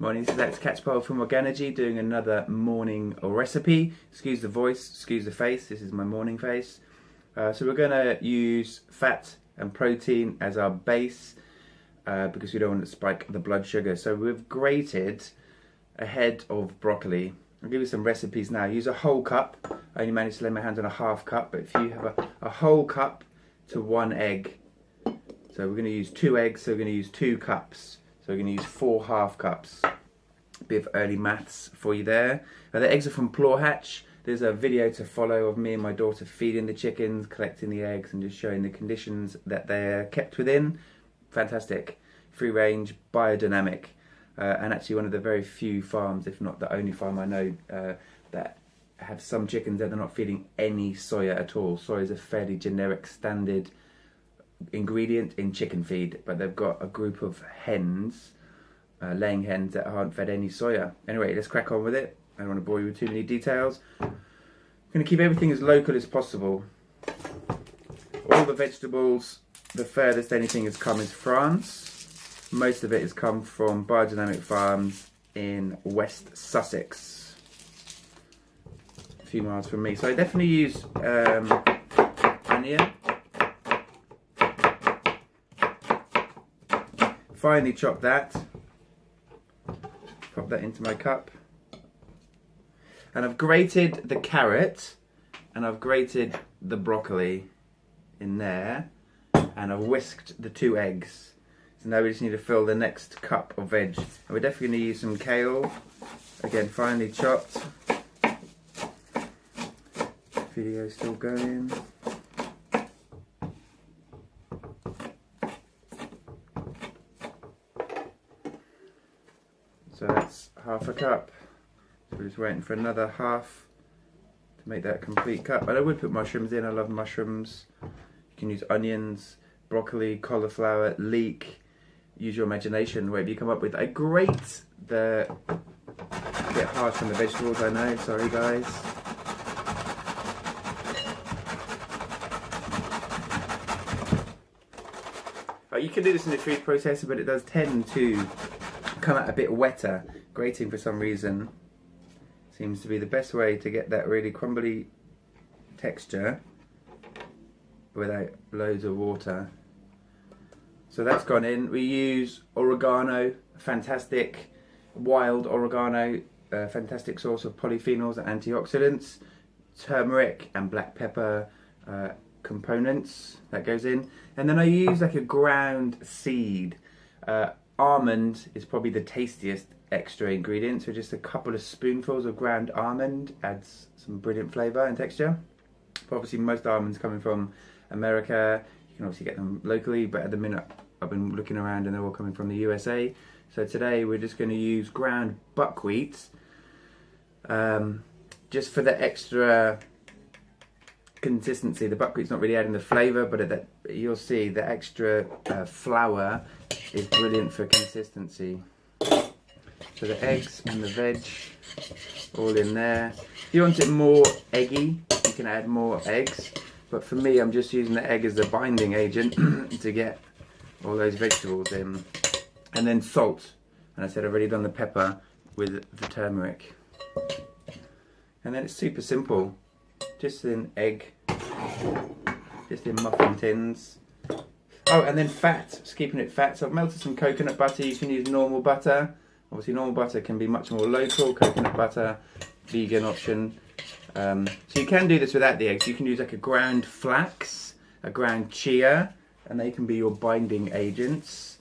Morning, this is Alex Catchpole from Organigy doing another morning recipe. Excuse the voice, excuse the face, this is my morning face. So we're going to use fat and protein as our base because we don't want to spike the blood sugar. So we've grated a head of broccoli. I'll give you some recipes now. Use a whole cup. I only managed to lay my hands on a half cup, but if you have a whole cup to 1 egg. So we're going to use 2 eggs, so we're going to use 2 cups. So we're going to use 4 half cups. A bit of early maths for you there. The eggs are from Claw Hatch. There's a video to follow of me and my daughter feeding the chickens, collecting the eggs and just showing the conditions that they're kept within. Fantastic. Free range, biodynamic. And actually one of the very few farms, if not the only farm I know, that have some chickens that they're not feeding any soya at all. Soya is a fairly generic standard ingredient in chicken feed, but they've got a group of hens, laying hens, that aren't fed any soya. Anyway, let's crack on with it. I don't want to bore you with too many details. I'm going to keep everything as local as possible. All the vegetables, the furthest anything has come is France. Most of it has come from biodynamic farms in West Sussex, a few miles from me. So I definitely use onion. Finely chop that, pop that into my cup, and I've grated the carrot and I've grated the broccoli in there, and I've whisked the 2 eggs. So now we just need to fill the next cup of veg, and we're definitely going to use some kale, again finely chopped. Video's still going. So that's half a cup. So we're just waiting for another half to make that complete cup. And I would put mushrooms in, I love mushrooms. You can use onions, broccoli, cauliflower, leek. Use your imagination, whatever you come up with. I grate a bit harsh on the vegetables, I know, sorry guys. You can do this in the food processor, but it does tend to come out a bit wetter. Grating for some reason seems to be the best way to get that really crumbly texture without loads of water. So that's gone in. We use oregano, fantastic wild oregano, fantastic source of polyphenols and antioxidants, turmeric and black pepper components that goes in, and then I use like a ground seed. Almond is probably the tastiest extra ingredient, so just a couple of spoonfuls of ground almond adds some brilliant flavour and texture. But obviously most almonds coming from America, you can obviously get them locally, but at the minute I've been looking around and they're all coming from the USA. So today we're just going to use ground buckwheat, just for the extra consistency. The buckwheat's not really adding the flavour, but you'll see the extra flour is brilliant for consistency. So the eggs and the veg all in there. If you want it more eggy, you can add more eggs, but for me I'm just using the egg as the binding agent to get all those vegetables in. And then salt, and I said I've already done the pepper with the turmeric. And then it's super simple, just an egg, just in muffin tins. Oh, and then fat, just keeping it fat. So I've melted some coconut butter. You can use normal butter. Obviously normal butter can be much more local. Coconut butter, vegan option. So you can do this without the eggs. You can use like a ground flax, a ground chia, and they can be your binding agents.